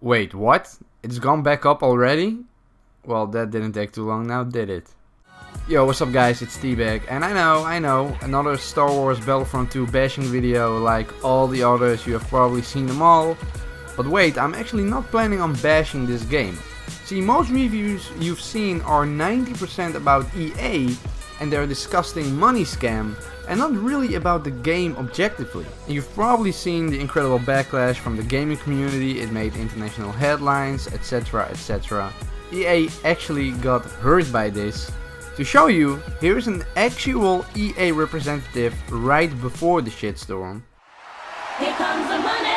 Wait, what? It's gone back up already? Well, that didn't take too long now, did it? Yo, what's up guys, it's Tbag, and I know, another Star Wars Battlefront 2 bashing video like all the others, you have probably seen them all. But wait, I'm actually not planning on bashing this game. See, most reviews you've seen are 90% about EA and their disgusting money scam, and not really about the game objectively. And you've probably seen the incredible backlash from the gaming community, it made international headlines, etc, etc. EA actually got hurt by this. To show you, here's an actual EA representative right before the shitstorm. Here comes the money!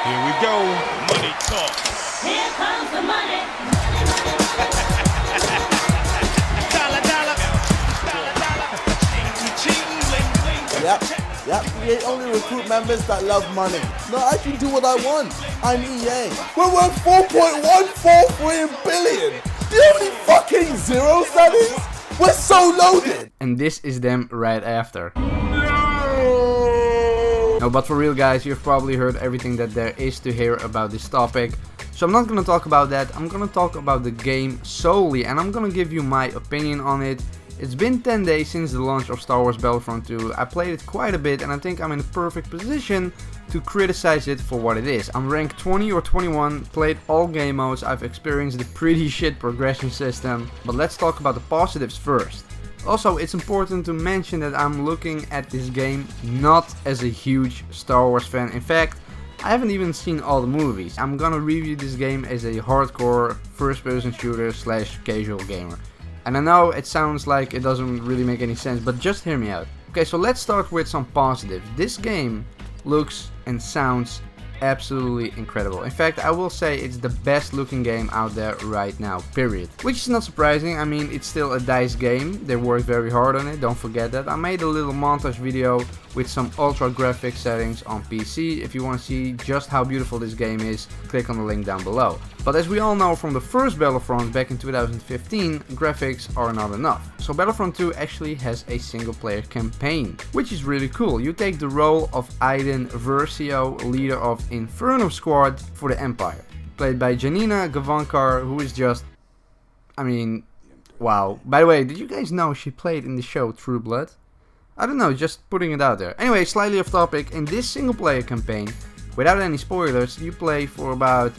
Here we go, money talk. Here comes the money! Dollar, dollar, dollar, dollar. Cheating, bling, bling. Yep, EA only recruit members that love money. No, I can do what I want. I'm EA. We're worth 4.143 billion. Do you know how many fucking zeros that is? We're so loaded. And this is them right after. No, but for real guys, you've probably heard everything that there is to hear about this topic. So I'm not gonna talk about that, I'm gonna talk about the game solely, and I'm gonna give you my opinion on it. It's been 10 days since the launch of Star Wars Battlefront 2, I played it quite a bit and I think I'm in a perfect position to criticize it for what it is. I'm ranked 20 or 21, played all game modes, I've experienced the pretty shit progression system, but let's talk about the positives first. Also, it's important to mention that I'm looking at this game not as a huge Star Wars fan. In fact, I haven't even seen all the movies. I'm gonna review this game as a hardcore first-person shooter / casual gamer. And I know it sounds like it doesn't really make any sense, but just hear me out. Okay, so let's start with some positives. This game looks and sounds absolutely incredible. In fact, I will say it's the best looking game out there right now, period. Which is not surprising, I mean, it's still a DICE game, they worked very hard on it, don't forget that. I made a little montage video with some ultra graphic settings on PC. If you want to see just how beautiful this game is, click on the link down below. But as we all know from the first Battlefront back in 2015, graphics are not enough. So Battlefront 2 actually has a single player campaign, which is really cool. You take the role of Aiden Versio, leader of Inferno Squad for the Empire, played by Janina Gavankar, who is just, I mean, wow. By the way, did you guys know she played in the show True Blood? I don't know, just putting it out there. Anyway, slightly off topic, in this single player campaign, without any spoilers, you play for about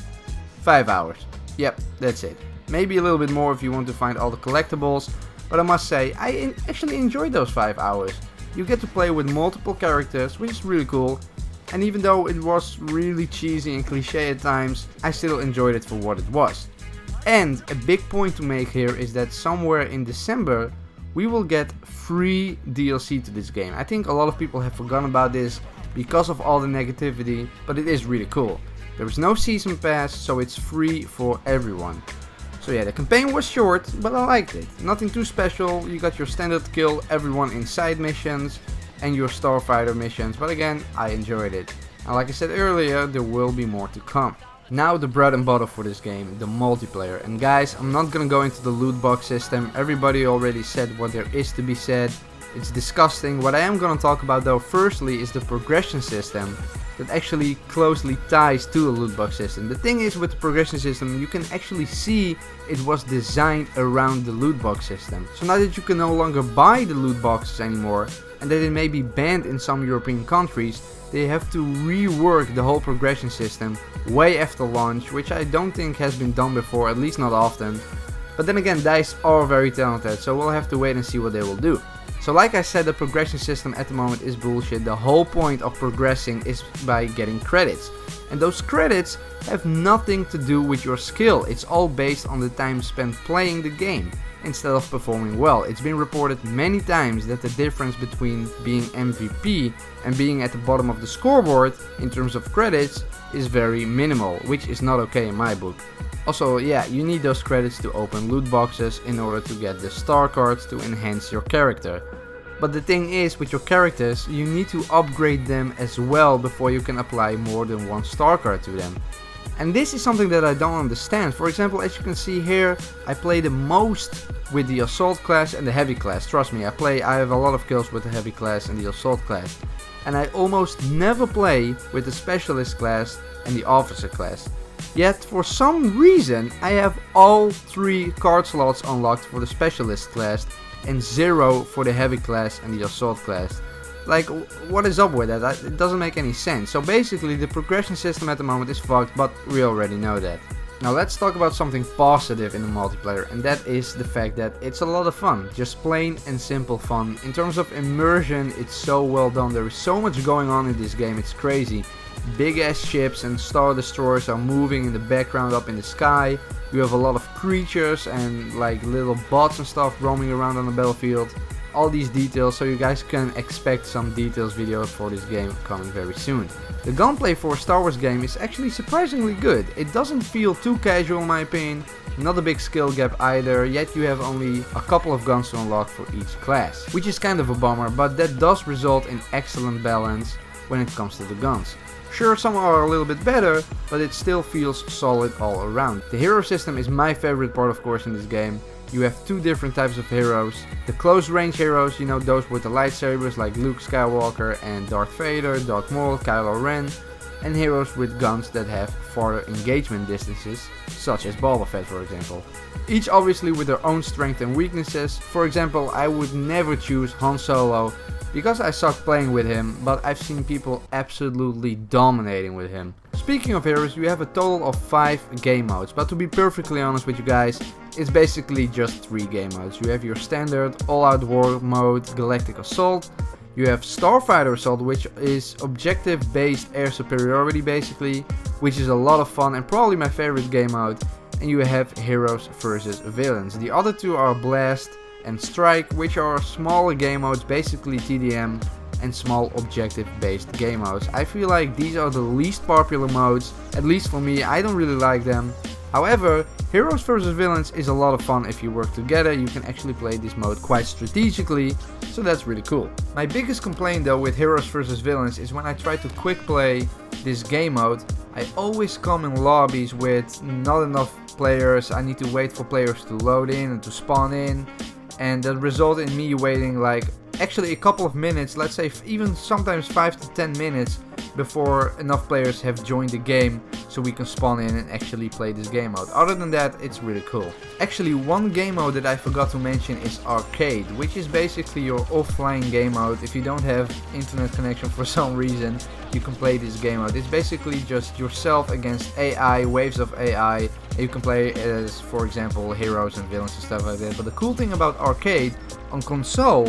5 hours. Yep, that's it. Maybe a little bit more if you want to find all the collectibles, but I must say, I actually enjoyed those 5 hours. You get to play with multiple characters, which is really cool, and even though it was really cheesy and cliche at times, I still enjoyed it for what it was. And a big point to make here is that somewhere in December, we will get free DLC to this game. I think a lot of people have forgotten about this because of all the negativity, but it is really cool. There is no season pass, so it's free for everyone. So yeah, the campaign was short, but I liked it. Nothing too special, you got your standard kill everyone in side missions and your starfighter missions, but again, I enjoyed it. And like I said earlier, there will be more to come. Now the bread and butter for this game, the multiplayer. And guys, I'm not gonna go into the loot box system, everybody already said what there is to be said. It's disgusting. What I am gonna talk about though firstly is the progression system that actually closely ties to a loot box system. The thing is with the progression system, you can actually see it was designed around the loot box system. So now that you can no longer buy the loot boxes anymore, and that it may be banned in some European countries, they have to rework the whole progression system way after launch, which I don't think has been done before, at least not often. But then again, DICE are very talented, so we'll have to wait and see what they will do. So like I said, the progression system at the moment is bullshit. The whole point of progressing is by getting credits. And those credits have nothing to do with your skill. It's all based on the time spent playing the game instead of performing well. It's been reported many times that the difference between being MVP and being at the bottom of the scoreboard in terms of credits is very minimal, which is not okay in my book. Also, yeah, you need those credits to open loot boxes in order to get the star cards to enhance your character. But the thing is, with your characters, you need to upgrade them as well before you can apply more than one star card to them. And this is something that I don't understand. For example, as you can see here, I play the most with the assault class and the heavy class. Trust me, I have a lot of kills with the heavy class and the assault class. And I almost never play with the specialist class and the officer class. Yet for some reason I have all 3 card slots unlocked for the specialist class and 0 for the heavy class and the assault class. Like, what is up with that? It doesn't make any sense. So basically the progression system at the moment is fucked, but we already know that. Now let's talk about something positive in the multiplayer, and that is the fact that it's a lot of fun. Just plain and simple fun. In terms of immersion, it's so well done. There is so much going on in this game, it's crazy. Big ass ships and star destroyers are moving in the background up in the sky. You have a lot of creatures and like little bots and stuff roaming around on the battlefield. All these details, so you guys can expect some details video for this game coming very soon. The gunplay for a Star Wars game is actually surprisingly good. It doesn't feel too casual in my opinion, not a big skill gap either, yet you have only a couple of guns to unlock for each class. Which is kind of a bummer, but that does result in excellent balance when it comes to the guns. Sure, some are a little bit better, but it still feels solid all around. The hero system is my favorite part of course in this game. You have 2 different types of heroes. The close range heroes, you know, those with the lightsabers like Luke Skywalker and Darth Vader, Darth Maul, Kylo Ren. And heroes with guns that have farther engagement distances, such as Boba Fett for example. Each obviously with their own strengths and weaknesses. For example, I would never choose Han Solo because I suck playing with him, but I've seen people absolutely dominating with him. Speaking of heroes, you have a total of 5 game modes, but to be perfectly honest with you guys, it's basically just 3 game modes. You have your standard all-out war mode, Galactic Assault. You have Starfighter Assault, which is objective-based air superiority basically, which is a lot of fun and probably my favorite game mode. And you have Heroes versus Villains. The other 2 are Blast and Strike, which are smaller game modes, basically TDM and small objective-based game modes. I feel like these are the least popular modes, at least for me. I don't really like them. However, Heroes vs Villains is a lot of fun if you work together. You can actually play this mode quite strategically, so that's really cool. My biggest complaint though with Heroes vs Villains is when I try to quick play this game mode, I always come in lobbies with not enough players. I need to wait for players to load in and to spawn in, and that result in me waiting like actually a couple of minutes, let's say even sometimes 5 to 10 minutes before enough players have joined the game so we can spawn in and actually play this game mode. Other than that, it's really cool. Actually, one game mode that I forgot to mention is Arcade, which is basically your offline game mode. If you don't have internet connection for some reason, you can play this game mode. It's basically just yourself against AI, waves of AI, and you can play as, for example, heroes and villains and stuff like that. But the cool thing about Arcade on console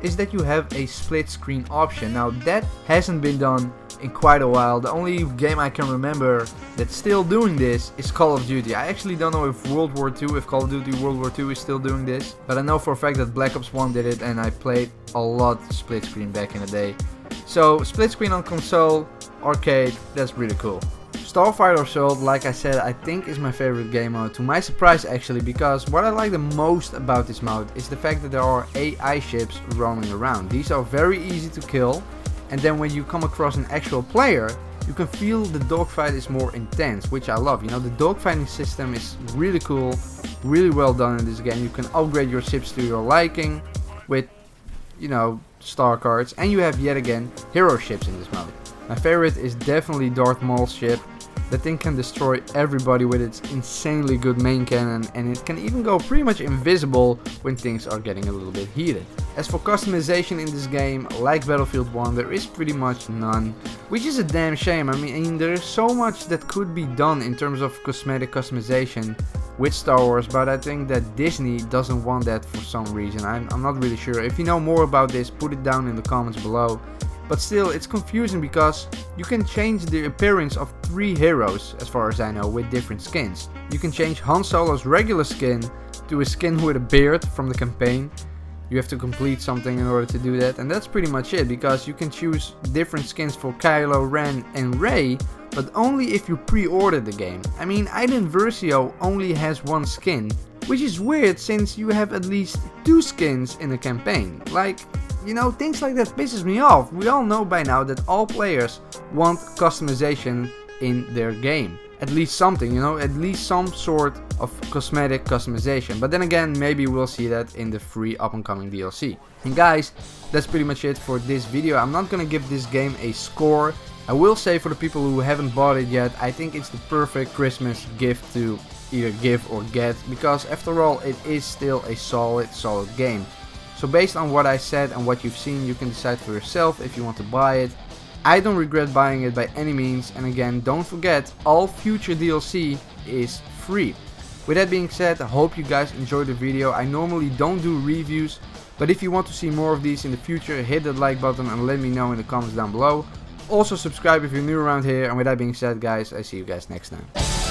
is that you have a split screen option. Now that hasn't been done in quite a while. The only game I can remember that's still doing this is Call of Duty. I actually don't know if Call of Duty World War II is still doing this, but I know for a fact that Black Ops 1 did it, and I played a lot split screen back in the day. So split screen on console, Arcade, that's really cool. Starfighter Assault, like I said, I think is my favorite game mode, to my surprise actually, because what I like the most about this mode is the fact that there are AI ships roaming around. These are very easy to kill, and then when you come across an actual player, you can feel the dogfight is more intense, which I love. You know, the dogfighting system is really cool, really well done in this game. You can upgrade your ships to your liking with, you know, star cards, and you have yet again hero ships in this mode. My favorite is definitely Darth Maul's ship. The thing can destroy everybody with its insanely good main cannon, and it can even go pretty much invisible when things are getting a little bit heated. As for customization in this game, like Battlefield 1, there is pretty much none, which is a damn shame. I mean, there is so much that could be done in terms of cosmetic customization with Star Wars, but I think that Disney doesn't want that for some reason. I'm not really sure. If you know more about this, put it down in the comments below. But still, it's confusing because you can change the appearance of 3 heroes, as far as I know, with different skins. You can change Han Solo's regular skin to a skin with a beard from the campaign. You have to complete something in order to do that, and that's pretty much it, because you can choose different skins for Kylo Ren and Rey, but only if you pre-order the game. I mean, Iden Versio only has 1 skin, which is weird since you have at least 2 skins in a campaign. Like, you know, things like that pisses me off. We all know by now that all players want customization in their game. At least something, you know, at least some sort of cosmetic customization. But then again, maybe we'll see that in the free up and coming DLC. And guys, that's pretty much it for this video. I'm not gonna give this game a score. I will say, for the people who haven't bought it yet, I think it's the perfect Christmas gift to either give or get, because after all it is still a solid game. So based on what I said and what you've seen, you can decide for yourself if you want to buy it. I don't regret buying it by any means, and again, don't forget, all future DLC is free. With that being said, I hope you guys enjoyed the video. I normally don't do reviews, but if you want to see more of these in the future, hit that like button and let me know in the comments down below. Also subscribe if you're new around here, and with that being said guys, I see you guys next time.